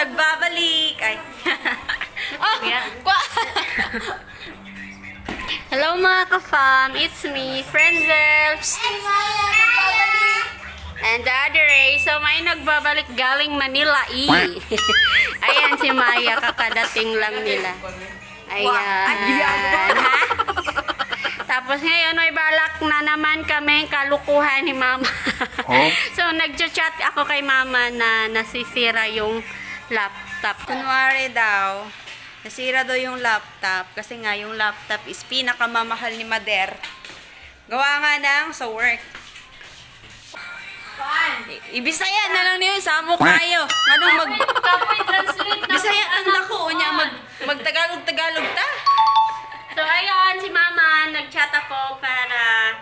nagbabalik. Ay. Oh, hello mga ka-fam, it's me, Frenzel. And the other Ray, so may nagbabalik galing Manila, Ayan si Maya, kakadating lang nila. Ayan. Ha? Tapos ngayon, may balak na naman kami kalukuhan ni Mama. So, nagchat ako kay Mama na nasisira yung laptop. Kunwari daw, nasira daw yung laptop kasi nga yung laptop is pinakamamahal ni Mader. Gawa nga ng sa work. Ibisaya na lang niyo, samo kayo. Anong Bisaya tanda ko, niya magtagalog-tagalog ta. So, ayun, si Mama, nag-chat ako para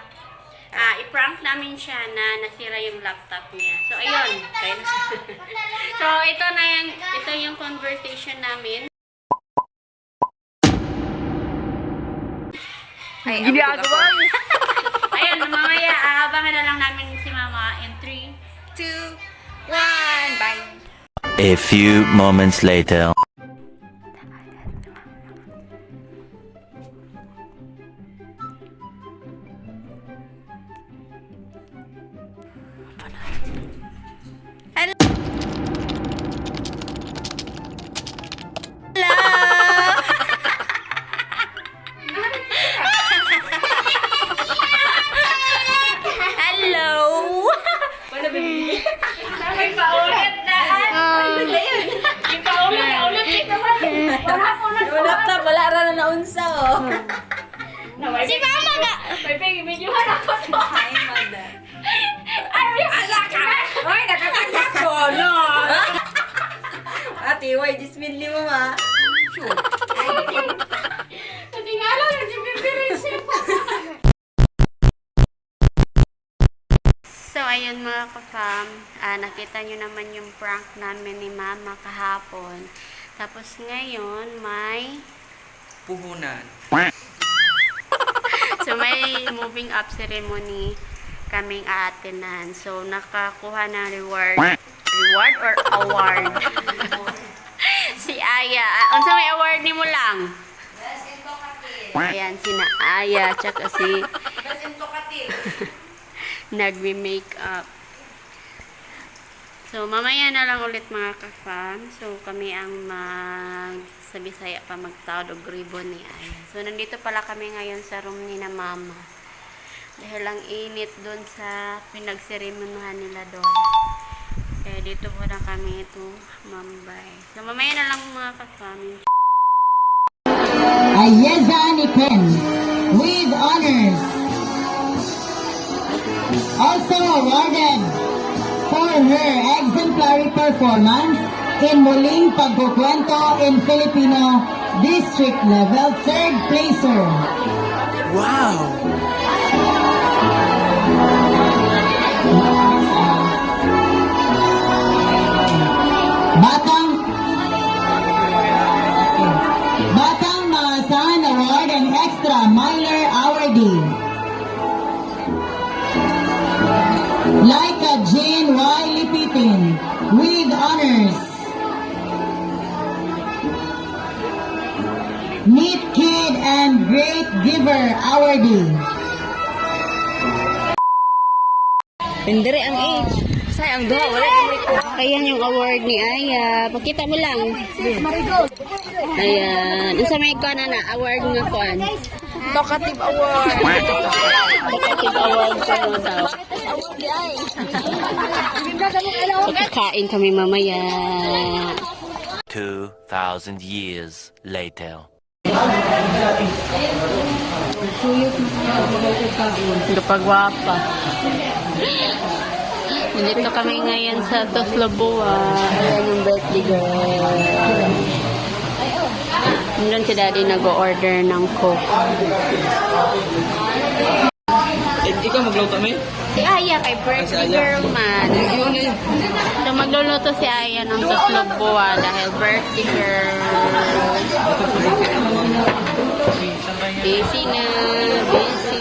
i-prank namin siya na nasira yung laptop niya. So, ayun. So, ito yung conversation namin. Ay, ginagawa mo. Ayun, mamaya, abangan na lang namin si Mama in 3, 2, 1, bye. A few moments later. Wala na naunsa, oh. Si Mama nga! May videohan ako to. Hi, Mother. Ay, alak ka na! Ay, nakakagak ko, no? Ate, why this minli mo, ma? Hindi nga lang yung sipipirin mo. So, ayun mga ka-fam, nakita nyo naman yung prank namin ni Mama kahapon. Tapos ngayon, may Puhunan. so, may moving up ceremony kaming aatenan. So, nakakuha ng reward. Reward or award? Si Aya. Unsa may award ni mo lang? Ayan, si na Aya. Tsaka si nagme-makeup. So, mamaya na lang ulit mga ka-fam. So, kami ang sa Bisaya pa magtawad og ribbon ni Aya. So, nandito pala kami ngayon sa room ni na Mama. Dahil ang init doon sa pinagseremonahan nila doon. Kaya dito muna kami ito mambay. So, mamaya na lang mga ka-fam. Ayeza Nipen with honors. Also awarded for her exemplary performance in muling pagkukwento in Filipino district level third placer. Wow! Batang Maasahan Award and Extra Minor Awardee. Laika Jane Y. Lipitin with honors. Neat Kid and Great Giver Awardee. Pindere ang age. Sayang duha, wala. Ayan yung award ni Aya. Pakita mo lang. Ayan. Ang sa may na award nga kuan. Talkative award. Talkative award sa mga tao. Pagkakain kami mamaya. 2,000 years later. Kapagwapa. Nandito kami ngayon sa Toslobua. Ayan yung birthday girl. Nandun si Daddy nag-order ng Coke. Ikaw magluto mo? Si Aya kay birthday girl man. So magluluto si Aya ng Toslobua dahil birthday girl. Busy na. Busy.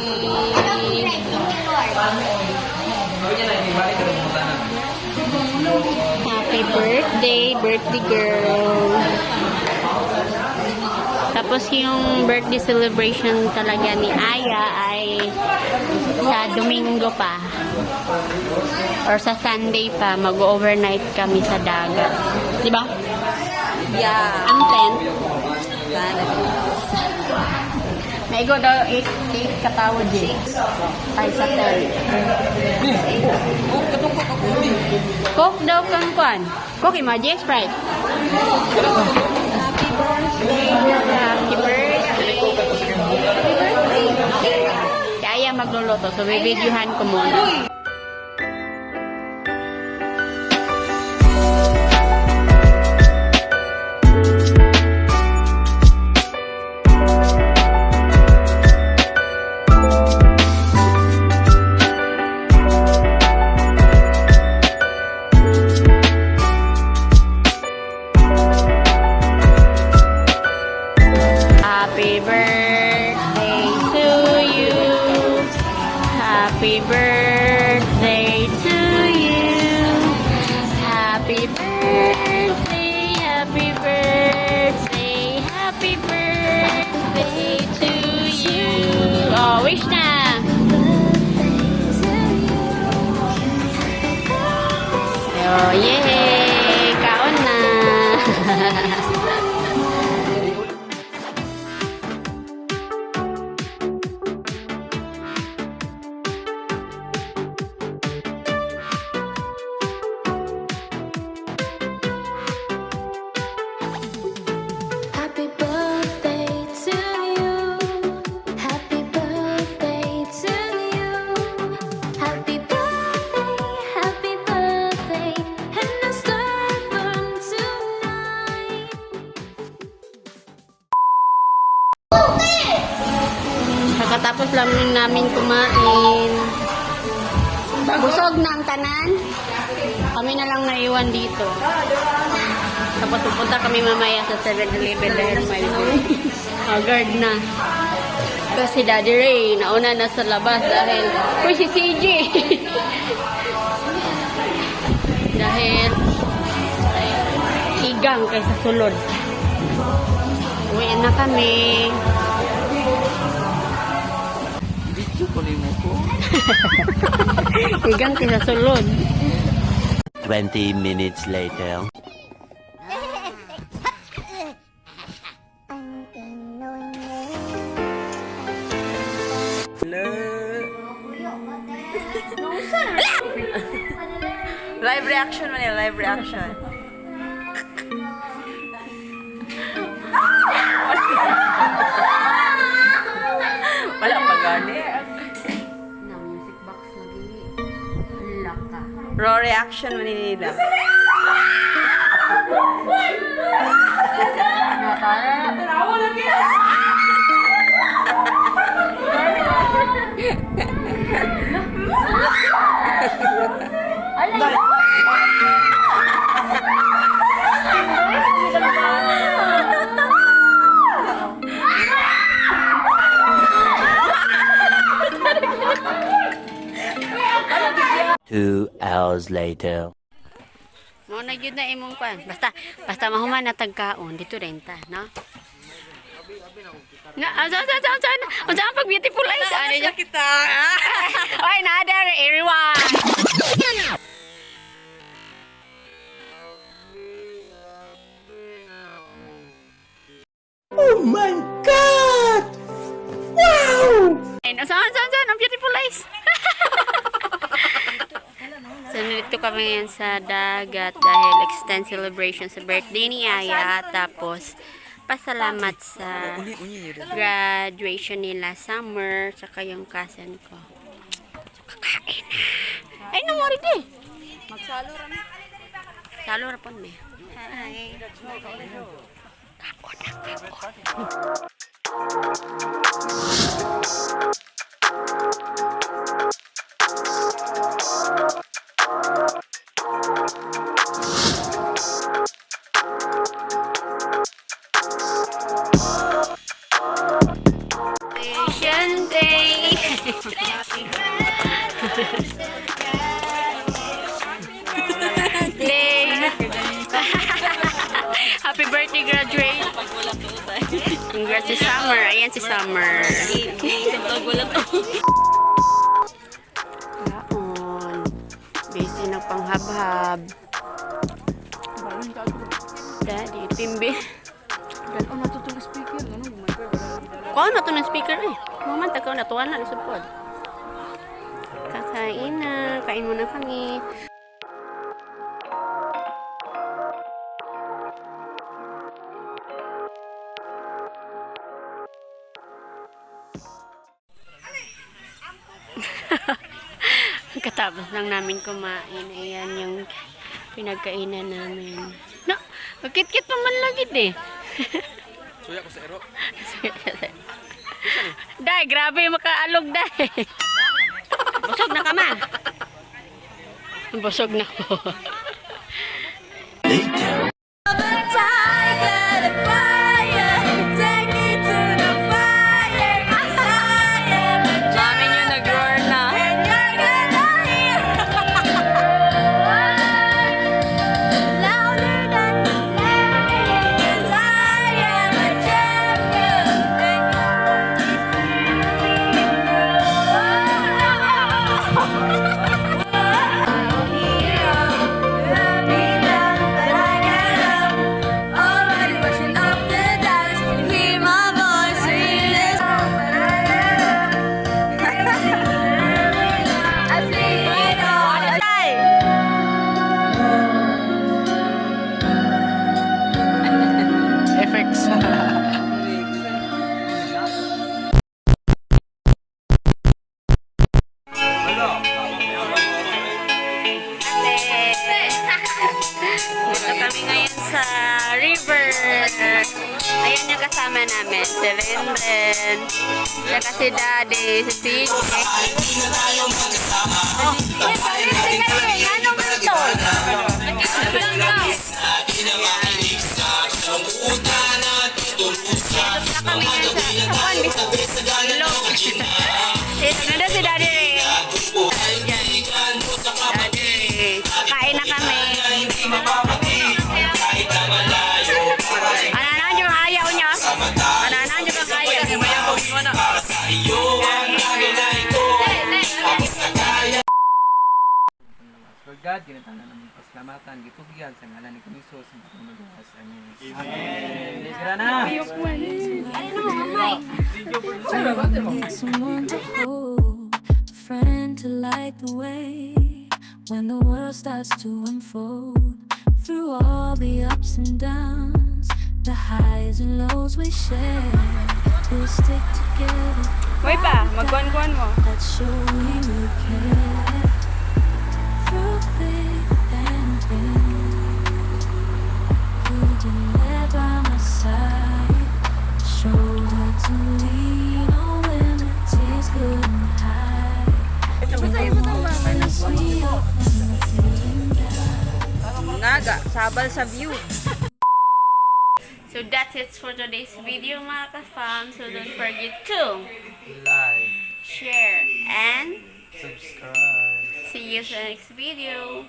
Happy birthday girl. Tapos yung birthday celebration talaga ni Aya ay sa Domingo pa. Or sa Sunday pa, mag-overnight kami sa dagat. Di ba? Yeah. Ang tent. Naigo daw 8 katawad din. Ay sa tent. Coke daw kang kwan. Coke, imagine, Sprite. Happy birthday. Kaya magluluto. So, bibidyohan ko muna. Happy birthday to you. Happy birthday to you. Happy birthday, happy birthday, happy birthday to you. Oh, wish na. Oh, yay! Kaon na. Happy birthday to you. Happy birthday to you. Happy birthday, and the star burn tonight. Pagkatapos lang namin kumain. Busog na ang tanan. Kami na lang naiwan dito. Tapos pupunta kami mamaya sa 7-Eleven dahil may guard na. Kasi Daddy Ray, nauna na sa labas dahil, uy, si CJ! Dahil, igang kaysa sulod. Uwi na kami. Video ko ni mo ko. Igang kaysa sulod. 20 minutes later. Live reaction man yun, live reaction. Wala pa gani. Na music box lagi. Laka. Raw reaction man nila. Two hours later. Mo na gyud na imong kwan. Basta mahuman na tagkaon dito renta, no? Nga, unsa ang pag beautiful eyes? Ano Ano kita? Oy, nada everyone. Oh my God! Wow! Saan ang beautiful eyes? So, nandito kami ngayon sa dagat dahil extend celebration sa birthday ni Aya. Tapos, pasalamat sa graduation nila, Summer, tsaka yung cousin ko. So, kakain na. Ay, namori di. Magsalo rin. Salo na po, me. Hi. Kaon na, kaon. Graduation day. Day. Congrats si Summer. Ayan si Summer. Yaon. Busy na panghabhab. Daddy, timbi. Kuha na to ng speaker eh. Mamanta ka na. Tuwan na. Isupod. Kakain na. Kain muna kami. Katapos lang namin kumain. Ayan yung pinagkainan namin. No, magkit-kit pa man lagid eh. Suya ko sa ero. Day, grabe yung makaalog, day. Busog na ka ma. Busog na ko. Mami nyo nag-roar na. FX. Dito kami ngayon sa river. Ayan yung kasama namin. Si Renden. Saka si Daddy. Si CJ. Ano mo ito? Nandun si Daddy Ray. Daddy Ray. Kain na kami. Ananan yung ayaw niya. Ananan yung ayaw. Lord God, ginatanan namin pasalamatan, gitugyan sa ngalan ni Kristo sa pagmamagas. Amen. Sira na! Need someone to hold, a friend to light the way when the world starts to unfold. Through all the ups and downs, the highs and lows we share, we'll stick together. Uy pa, magkuhan-kuhan mo. Let's show we will care. Through thick and thin, you've been there by my side. Shoulder to lean on when the tears couldn't hide. Moments we are feeling down. Naga, sabal sa view. So that's it for today's video mga ka-fam. So don't forget to Like, share and subscribe. see you sa next video.